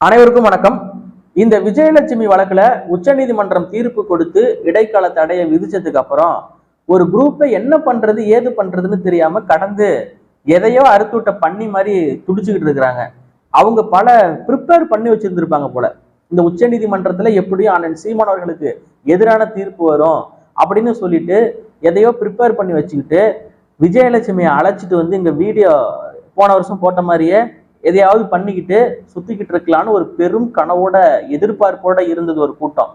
அனைவருக்கும் வணக்கம். இந்த விஜயலட்சுமி வழக்குல உச்சநீதிமன்றம் தீர்ப்பு கொடுத்து இடைக்கால தடையை விதிச்சதுக்கு அப்புறம் ஒரு குரூப்பை என்ன பண்றது ஏது பண்றதுன்னு தெரியாம கடந்து எதையோ அறுத்துவிட்ட பண்ணி மாதிரி துடிச்சுக்கிட்டு இருக்கிறாங்க. அவங்க பல ப்ரிப்பேர் பண்ணி வச்சிருந்திருப்பாங்க போல. இந்த உச்சநீதிமன்றத்துல எப்படியும் அண்ணன் சீமான் அவர்களுக்கு எதிரான தீர்ப்பு வரும் அப்படின்னு சொல்லிட்டு எதையோ ப்ரிப்பேர் பண்ணி வச்சுக்கிட்டு விஜயலட்சுமியை அழைச்சிட்டு வந்து இங்க வீடியோ போன வருஷம் போட்ட மாதிரியே எதையாவது பண்ணிக்கிட்டு சுத்திக்கிட்டு இருக்கலான்னு ஒரு பெரும் கனவோட எதிர்பார்ப்போட இருந்தது ஒரு கூட்டம்.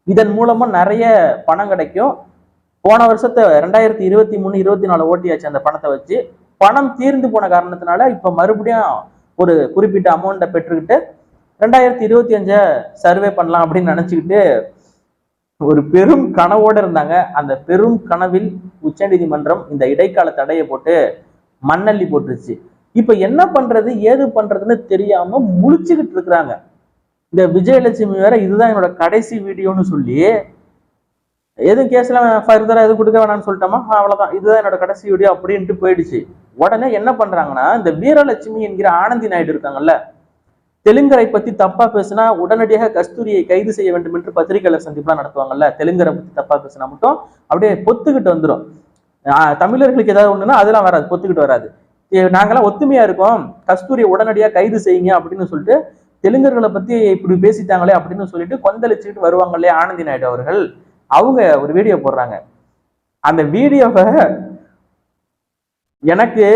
இதன் மூலமா நிறைய பணம் கிடைக்கும். போன வருஷத்தை 2023-24 ஓட்டியாச்சு. அந்த பணத்தை வச்சு பணம் தீர்ந்து போன காரணத்தினால இப்ப மறுபடியும் ஒரு குறிப்பிட்ட அமௌண்ட்டை பெற்றுக்கிட்டு 2025 சர்வே பண்ணலாம் அப்படின்னு நினைச்சுக்கிட்டு ஒரு பெரும் கனவோட இருந்தாங்க. அந்த பெரும் கனவில் உச்சநீதிமன்றம் இந்த இடைக்கால தடையை போட்டு மண்ணள்ளி போட்டுருச்சு. இப்ப என்ன பண்றது ஏது பண்றதுன்னு தெரியாம முழிச்சுக்கிட்டு இருக்கிறாங்க. இந்த விஜயலட்சுமி வேற இதுதான் என்னோட கடைசி வீடியோன்னு சொல்லி எதுவும் கேஸ்லாம் ஃபர்தரா எதுவும் கொடுக்க வேணாம்னு சொல்லிட்டோமா, அவ்வளவுதான் இதுதான் என்னோட கடைசி வீடியோ அப்படின்ட்டு போயிடுச்சு. உடனே என்ன பண்றாங்கன்னா, இந்த வீரலட்சுமி என்கிற ஆனந்தி நாயுடு இருக்காங்கல்ல, தெலுங்கரை பத்தி தப்பா பேசினா உடனடியாக கஸ்தூரியை கைது செய்ய வேண்டும் என்று பத்திரிகையாளர் சந்திப்புலாம் நடத்துவாங்கல்ல. தெலுங்கரை பத்தி தப்பா பேசினா மட்டும் அப்படியே பொத்துக்கிட்டு வந்துடும். தமிழர்களுக்கு ஏதாவது ஒண்ணுன்னா அதெல்லாம் வராது, பொத்துக்கிட்டு வராது. நாங்கெல்லாம் ஒத்துமையா இருக்கோம், கஸ்தூரியை உடனடியா கைது செய்யுங்க அப்படின்னு சொல்லிட்டு தெலுங்கர்களை பத்தி இப்படி பேசிட்டாங்களே அப்படின்னு சொல்லிட்டு கொந்தளிச்சுட்டு வருவாங்க இல்லையா ஆனந்தி நாயுடு அவர்கள். அவங்க ஒரு வீடியோ போடுறாங்க. அந்த வீடியோவை எனக்கு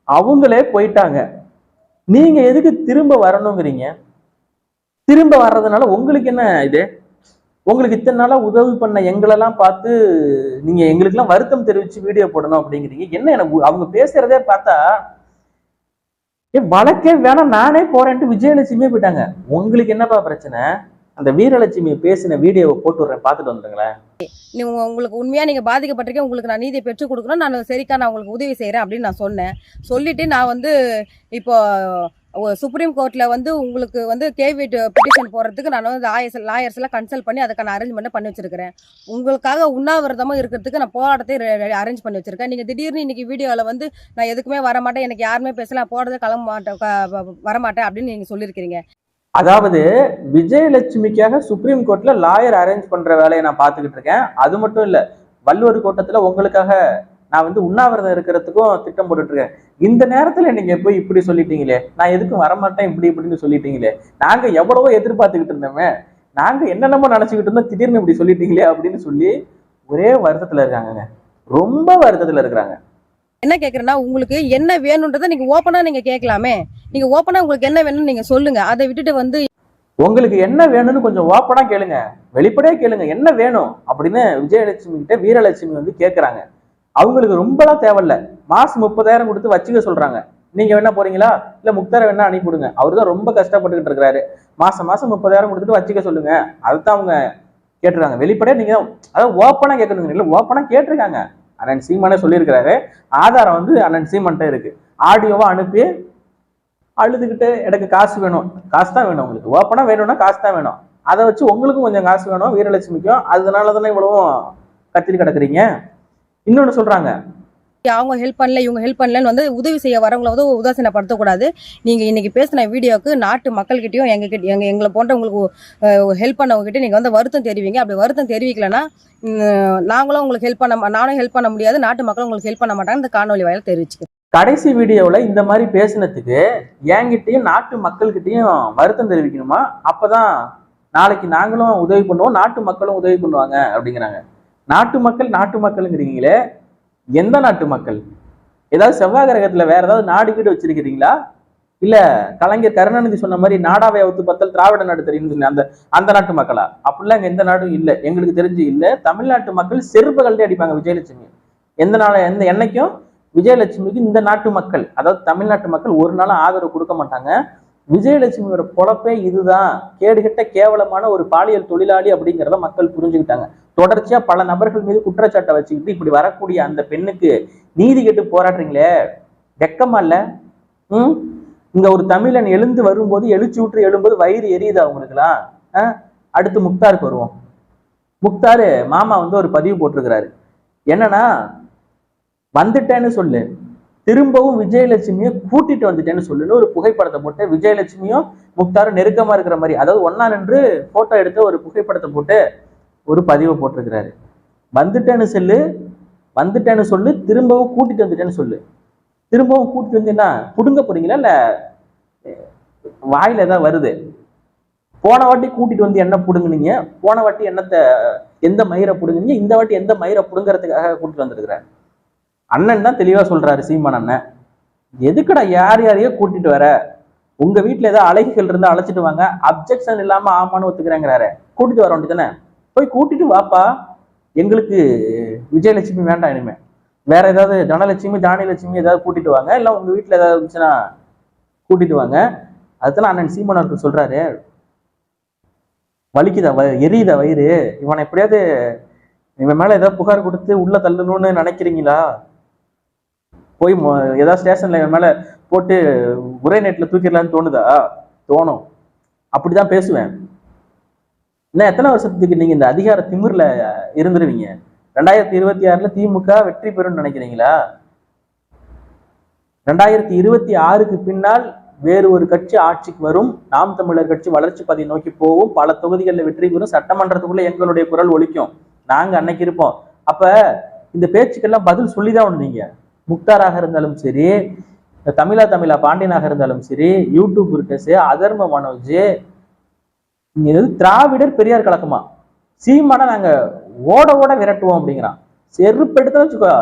அவங்களே போயிட்டாங்க, நீங்க எதுக்கு திரும்ப வரணுங்கிறீங்க? திரும்ப வர்றதுனால உங்களுக்கு என்ன இது? உங்களுக்கு இத்தனை நாளா உதவி பண்ண எங்களெல்லாம் பார்த்து நீங்க எங்களுக்கு எல்லாம் வருத்தம் தெரிவிச்சு வீடியோ போடணும் அப்படிங்கிறீங்க. என்ன எனக்கு அவங்க பேசுறதே பார்த்தா வழக்கே வேணாம் நானே போறேன்ட்டு விஜயலட்சுமியே போயிட்டாங்க. உங்களுக்கு என்னப்பா பிரச்சனை? அந்த வீரலட்சுமி பேசின வீடியோவை போட்டு விடுறேன், பார்த்துட்டு வந்துருங்களேன். உங்களுக்கு உண்மையா நீங்க பாதிக்கப்பட்டிருக்கேன், உங்களுக்கு நான் நீதியை பெற்றுக் கொடுக்கணும், நான் சரிக்கா நான் உங்களுக்கு உதவி செய்யறேன் அப்படின்னு நான் சொன்னேன். சொல்லிட்டு நான் இப்போ சுப்ரீம் கோர்ட்ல உங்களுக்கு கேவிட் பெட்டிஷன் போடுறதுக்கு நான் லாயர்ஸ் எல்லாம் கன்சல்ட் பண்ணி அதுக்கான அரேஞ்ச்மெண்ட் பண்ணி வச்சிருக்கிறேன். உங்களுக்காக உண்ணாவிரதமா இருக்கிறதுக்கு நான் போராட்டத்தை அரேஞ்ச் பண்ணி வச்சிருக்கேன். நீங்க திடீர்னு இன்னைக்கு வீடியோல நான் எதுக்குமே வரமாட்டேன், எனக்கு யாருமே பேசலாம், போடுறதை கிளம்ப மாட்டேன் வரமாட்டேன் அப்படின்னு நீங்க சொல்லியிருக்கிறீங்க. அதாவது விஜயலட்சுமிக்காக சுப்ரீம் கோர்ட்ல லாயர் அரேஞ்ச் பண்ற வேலையை நான் பார்த்துக்கிட்டு இருக்கேன். அது மட்டும் இல்ல, வள்ளுவர் கோட்டத்துல உங்களுக்காக நான் உண்ணாவிரதம் இருக்கிறதுக்கும் திட்டம் போட்டுட்டு இருக்கேன். இந்த நேரத்துல நீங்க போய் இப்படி சொல்லிட்டீங்களே, நான் எதுக்கும் வரமாட்டேன் இப்படி இப்படின்னு சொல்லிட்டீங்களே, நாங்க எவ்வளவோ எதிர்பார்த்துக்கிட்டு இருந்தோமே, நாங்க என்னென்னமோ நினைச்சுக்கிட்டு இருந்தோம், திடீர்னு இப்படி சொல்லிட்டீங்களே அப்படின்னு சொல்லி ஒரே வருத்தத்துல இருக்காங்க, ரொம்ப வருத்தத்துல இருக்கிறாங்க. என்ன கேட்குறேன்னா, உங்களுக்கு என்ன வேணுன்றதை நீங்க ஓப்பனா நீங்க கேட்கலாமே. நீங்க ஓப்பனா உங்களுக்கு என்ன வேணும்னு நீங்க சொல்லுங்க. அதை விட்டுட்டு உங்களுக்கு என்ன வேணும்னு கொஞ்சம் ஓப்பனா கேளுங்க, வெளிப்படையா கேளுங்க, என்ன வேணும் அப்படின்னு விஜயலட்சுமி கிட்ட வீரலட்சுமி கேட்கறாங்க. அவங்களுக்கு ரொம்பலாம் தேவையில்ல, மாசம் 30,000 கொடுத்து வச்சுக்க சொல்றாங்க. நீங்க வேணா போறீங்களா, இல்ல முக்தாரை வேணா அனுப்பிவிடுங்க, அவரு தான் ரொம்ப கஷ்டப்பட்டுக்கிட்டு இருக்கிறாரு, மாசம் 30,000 கொடுத்துட்டு வச்சுக்க சொல்லுங்க, அதுதான் அவங்க கேட்டிருக்காங்க. வெளிப்படையா நீங்க அதாவது ஓப்பனா கேட்கணுங்க, இல்ல ஓப்பனா கேட்டிருக்காங்க. அண்ணன் சீமானே சொல்லியிருக்கிறாரு, ஆதாரம் அண்ணன் சீமான்ட்ட இருக்கு, ஆடியோவா அனுப்பி அழுதுகிட்டு எனக்கு காசு வேணும், காசு தான் வேணும், உங்களுக்கு ஓப்பனா வேணும்னா காசு தான் வேணும், அதை வச்சு உங்களுக்கும் கொஞ்சம் காசு வேணும் வீரலட்சுமிக்கும், அதனால தானே இவ்வளவும் கத்திரி கிடக்குறீங்க. இன்னொன்னு சொல்றாங்க, அவங்க ஹெல்ப் பண்ணல இவங்க ஹெல்ப் பண்ணலன்னு உதவி செய்ய வரவங்களை உதாசீனப்படுத்தக்கூடாது. நீங்க இன்னைக்கு பேசின வீடியோக்கு நாட்டு மக்கள்கிட்டயும் எங்களை போன்ற உங்களுக்கு ஹெல்ப் பண்ணவங்க கிட்ட நீங்க வருத்தம் தெரிவிங்க. அப்படி வருத்தம் தெரிவிக்கலன்னா நாங்களும் உங்களுக்கு நானும் ஹெல்ப் பண்ண முடியாது, நாட்டு மக்களும் உங்களுக்கு ஹெல்ப் பண்ண மாட்டாங்க. இந்த காணொலி வாயில தெரிவிச்சுக்க. கடைசி வீடியோல இந்த மாதிரி பேசினதுக்கு என்கிட்டயும் நாட்டு மக்கள்கிட்டயும் வருத்தம் தெரிவிக்கணுமா, அப்பதான் நாளைக்கு நாங்களும் உதவி பண்ணுவோம், நாட்டு மக்களும் உதவி பண்ணுவாங்க அப்படிங்கிறாங்க. நாட்டு மக்களுங்கிறீங்களே, எந்த நாட்டு மக்கள்? ஏதாவது செவ்வாய் கிரகத்துல வேற ஏதாவது நாடு வீடு வச்சிருக்கிறீங்களா? இல்ல கலைஞர் கருணாநிதி சொன்ன மாதிரி நாடாவை அவுத்து பத்தல் திராவிட நாடு தெரியும் அந்த அந்த நாட்டு மக்களா? அப்படிலாம் இங்க எந்த நாடும் இல்லை, எங்களுக்கு தெரிஞ்சு இல்லை. தமிழ்நாட்டு மக்கள் செருப்புகள்டே அடிப்பாங்க விஜயலட்சுமி. எந்த என்னைக்கும் விஜயலட்சுமிக்கு இந்த நாட்டு மக்கள், அதாவது தமிழ்நாட்டு மக்கள் ஒரு நாளும் ஆதரவு கொடுக்க மாட்டாங்க. விஜயலட்சுமியோட பொழப்பே இதுதான், கேடுகட்ட கேவலமான ஒரு பாலியல் தொழிலாளி அப்படிங்கிறத மக்கள் புரிஞ்சுக்கிட்டாங்க. தொடர்ச்சியா பல நபர்கள் மீது குற்றச்சாட்டை வச்சுக்கிட்டு இப்படி வரக்கூடிய அந்த பெண்ணுக்கு நீதி கேட்டு போராடுறீங்களே, வெக்கமா இல்ல? இங்க ஒரு தமிழன் எழுந்து வரும்போது எழுச்சி விட்டு எழும்போது வயிறு எரியுது அவங்களுக்குலாம். அடுத்து முக்தாருக்கு வருவோம். முக்தாரு மாமா ஒரு பதிவு போட்டிருக்கிறாரு, என்னன்னா வந்துட்டேன்னு சொல்லு, திரும்பவும் விஜயலட்சுமியை கூட்டிட்டு வந்துட்டேன்னு சொல்லுன்னு ஒரு புகைப்படத்தை போட்டு விஜயலட்சுமியும் முக்தாரும் நெருக்கமா இருக்கிற மாதிரி, அதாவது ஒன்னா நின்று போட்டோ எடுத்து ஒரு புகைப்படத்தை போட்டு ஒரு பதிவை போட்டிருக்கிறாரு. வந்துட்டேன்னு சொல்லு, திரும்பவும் கூட்டிட்டு வந்துட்டேன்னு சொல்லு. திரும்பவும் கூட்டிட்டு வந்தீங்கன்னா புடுங்க போறீங்களா இல்ல வாயில ஏதாவது வருது? போன வாட்டி கூட்டிட்டு வந்து என்ன புடுங்குனீங்க? போன வாட்டி எந்த மயிரை புடுங்குனீங்க? இந்த வாட்டி எந்த மயிரை புடுங்கறதுக்காக கூட்டிட்டு வந்திருக்கிறேன்? அண்ணன் தான் தெளிவா சொல்றாரு சீமான் அண்ணன். எதுக்குடா யாரையோ கூட்டிட்டு வர? உங்க வீட்டுல ஏதாவது அழகிகள் இருந்தா அழைச்சிட்டு வாங்க, அப்ஜெக்ஷன் இல்லாம ஆமான்னு ஒத்துக்கிறேங்கிறாரு. கூட்டிட்டு வர வேண்டியதானே? போய் கூட்டிட்டு வாப்பா. எங்களுக்கு விஜயலட்சுமி வேண்டாம், இனிமே வேற ஏதாவது தனலட்சுமி தானியலட்சுமி ஏதாவது கூட்டிட்டு வாங்க, இல்ல உங்க வீட்டுல ஏதாவது இருந்துச்சுன்னா கூட்டிட்டு வாங்க. அதுதான் அண்ணன் சீமான் அவர்கள் சொல்றாரு. வலிக்குதா, எரியுதா வயிறு? இவனை எப்படியாவது இவன் மேல ஏதாவது புகார் கொடுத்து உள்ள தள்ளணும்னு நினைக்கிறீங்களா? போய் ஏதாவது ஸ்டேஷன்ல இவன் மேல போட்டு ஒரே நேட்டில் தூக்கிடலான்னு தோணுதா? தோணும். அப்படிதான் பேசுவேன். இன்னும் எத்தனை வருஷத்துக்கு நீங்க இந்த அதிகார திமிர்ல இருந்துருவீங்க? 2026 திமுக வெற்றி பெறும் நினைக்கிறீங்களா? 2026 பின்னால் வேறு ஒரு கட்சி ஆட்சிக்கு வரும். நாம் தமிழர் கட்சி வளர்ச்சி பாதையை நோக்கி போகும், பல தொகுதிகளில் வெற்றி பெறும், சட்டமன்றத்துக்குள்ள எங்களுடைய குரல் ஒலிக்கும். நாங்க அன்னைக்கு இருப்போம். அப்ப இந்த பேச்சுக்கெல்லாம் பதில் சொல்லிதான் நீங்க. முக்தாராக இருந்தாலும் சரி, தமிழா பாண்டியனாக இருந்தாலும் சரி, யூடியூப் இருக்கே அதர்ம மனோஜ், திராவிடர் பெரியார் கலக்கமா சீமானா நாங்க ஓட விரட்டுவோம் அப்படிங்கிறான். செருப்பெடுத்து வச்சுக்கோ.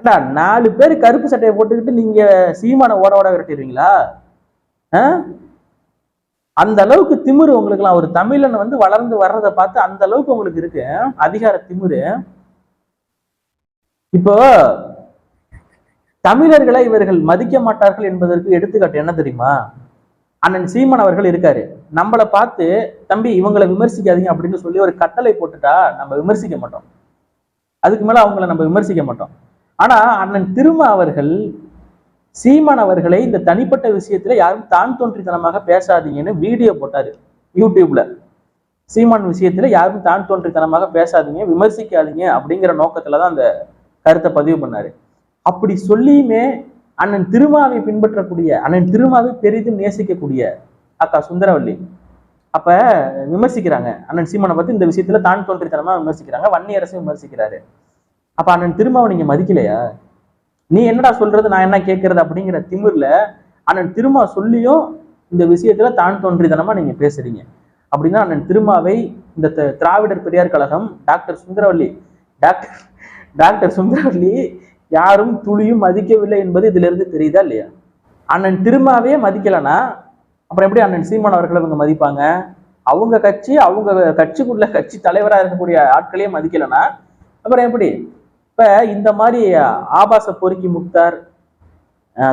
ஏன்னா 4 பேர் கருப்பு சட்டையை போட்டுக்கிட்டு நீங்க சீமான ஓட விரட்டிடுவீங்களா? அந்த அளவுக்கு திமிரு உங்களுக்கு எல்லாம். ஒரு தமிழன் வந்து வளர்ந்து வர்றதை பார்த்து அந்த அளவுக்கு உங்களுக்கு இருக்கு அதிகார திமிரு. இப்போ தமிழர்களை இவர்கள் மதிக்க மாட்டார்கள் என்பதற்கு எடுத்துக்காட்டு என்ன தெரியுமா? அண்ணன் சீமான் அவர்கள் இருக்காரு. நம்மளை பார்த்து தம்பி இவங்களை விமர்சிக்காதீங்க அப்படின்னு சொல்லி ஒரு கட்டளை போட்டுட்டா நம்ம விமர்சிக்க மாட்டோம். அதுக்கு மேல அவங்கள நம்ம விமர்சிக்க மாட்டோம். ஆனா அண்ணன் திருமா அவர்கள் சீமான் அவர்களை இந்த தனிப்பட்ட விஷயத்துல யாரும் தான் தோன்றித்தனமாக பேசாதீங்கன்னு வீடியோ போட்டாரு யூடியூப்ல. சீமான் விஷயத்துல யாரும் தான் தோன்றித்தனமாக பேசாதீங்க, விமர்சிக்காதீங்க அப்படிங்கிற நோக்கத்துலதான் அந்த கருத்தை பதிவு பண்ணாரு. அப்படி சொல்லியுமே அண்ணன் திருமாவை பின்பற்றக்கூடிய, அண்ணன் திருமாவை பெரிதும் நேசிக்கக்கூடிய அக்கா சுந்தரவல்லி அப்ப விமர்சிக்கிறாங்க அண்ணன் சீமானை பத்தி. இந்த விஷயத்துல தான் தோன்றித்தனமா விமர்சிக்கிறாங்க, வன்னியரசு விமர்சிக்கிறாரு. அப்ப அண்ணன் திருமாவை நீங்க மதிக்கலையா? நீ என்னடா சொல்றது, நான் என்ன கேட்கறது அப்படிங்கிற திமிர்ல அண்ணன் திருமா சொல்லியும் இந்த விஷயத்துல தான் தோன்றித்தனமா நீங்க பேசுறீங்க. அப்படின்னா அண்ணன் திருமாவை இந்த திராவிடர் பெரியார் கழகம் டாக்டர் சுந்தரவல்லி யாரும் துளியும் மதிக்கவில்லை என்பது இதுல இருந்து தெரியுதா இல்லையா? அண்ணன் திருமாவே மதிக்கலன்னா அப்புறம் எப்படி அண்ணன் சீமான் அவர்களை இவங்க மதிப்பாங்க? அவங்க கட்சிக்குள்ள கட்சி தலைவராக இருக்கக்கூடிய ஆட்களையே மதிக்கலன்னா அப்புறம் எப்படி? இப்ப இந்த மாதிரி ஆபாச பொறுக்கி முக்தார்,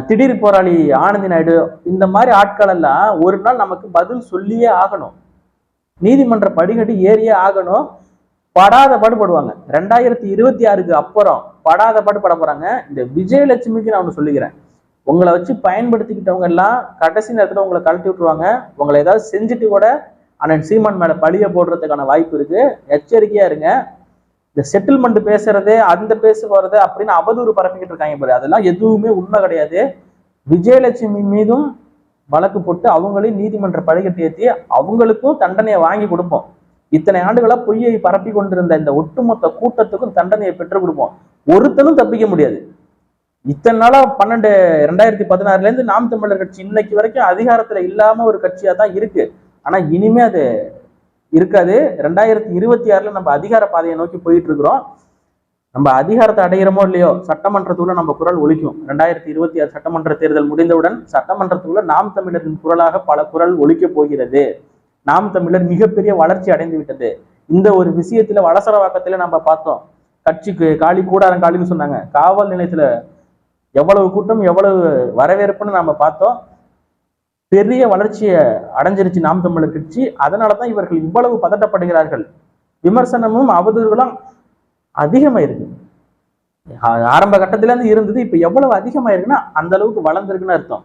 திடீர் போராளி ஆனந்தி நாயுடு, இந்த மாதிரி ஆட்கள் எல்லாம் ஒரு நாள் நமக்கு பதில் சொல்லியே ஆகணும். நீதிமன்ற படிக்கட்டு ஏறியே ஆகணும். படாத பாடுபடுவாங்க. 2026 அப்புறம் படாத பாடுபட போறாங்க. இந்த விஜயலட்சுமிக்கு நான் ஒண்ணு சொல்லிக்கிறேன். உங்களை வச்சு பயன்படுத்திக்கிட்டவங்க எல்லாம் கடைசி நேரத்துல உங்களை கழட்டி விட்டுருவாங்க. உங்களை ஏதாவது செஞ்சுட்டு கூட அண்ணன் சீமான் மேல பழிய போடுறதுக்கான வாய்ப்பு இருக்கு. எச்சரிக்கையா இருங்க. இந்த செட்டில்மெண்ட் பேசுறது, அந்த போறது அப்படின்னு அவதூறு பரப்பிக்கிட்டு இருக்காங்க பாரு, அதெல்லாம் எதுவுமே உண்மை கிடையாது. விஜயலட்சுமி மீதும் வழக்கு போட்டு அவங்களையும் நீதிமன்ற படிக்கட்டு ஏற்றி அவங்களுக்கும் தண்டனையை வாங்கி கொடுப்போம். இத்தனை ஆண்டுகளா பொய்யை பரப்பி கொண்டிருந்த இந்த ஒட்டுமொத்த கூட்டத்துக்கும் தண்டனையை பெற்றுக் கொடுப்போம். ஒருத்தனும் தப்பிக்க முடியாது. இத்தனை நாளா 2016 இருந்து நாம் தமிழர் கட்சி இன்னைக்கு வரைக்கும் அதிகாரத்துல இல்லாம ஒரு கட்சியா தான் இருக்கு. ஆனா இனிமே அது இருக்காது. 2026 நம்ம அதிகார பாதையை நோக்கி போயிட்டு இருக்கிறோம். நம்ம அதிகாரத்தை அடைகிறோமோ இல்லையோ, சட்டமன்றத்துக்குள்ள நம்ம குரல் ஒலிக்கும். 2026 சட்டமன்ற தேர்தல் முடிந்தவுடன் சட்டமன்றத்துக்குள்ள நாம் தமிழரின் குரலாக பல குரல் ஒலிக்க போகிறது. நாம் தமிழர் மிகப்பெரிய வளர்ச்சி அடைந்து விட்டது. இந்த ஒரு விஷயத்துல வலசரவாக்கத்துல நம்ம பார்த்தோம். கட்சிக்கு காலி, கூடாரம் காலின்னு சொன்னாங்க. காவல் நிலையத்துல எவ்வளவு கூட்டம், எவ்வளவு வரவேற்புன்னு நம்ம பார்த்தோம். பெரிய வளர்ச்சியை அடைஞ்சிருச்சு நாம் தமிழர் கட்சி. அதனாலதான் இவர்கள் இவ்வளவு பதட்டப்படுகிறார்கள். விமர்சனமும் அவதூறுகளும் அதிகமாயிருக்கு. ஆரம்ப கட்டத்துல இருந்து இருந்தது, இப்ப எவ்வளவு அதிகமாயிருக்குன்னா அந்த அளவுக்கு வளர்ந்துருக்குன்னு அர்த்தம்.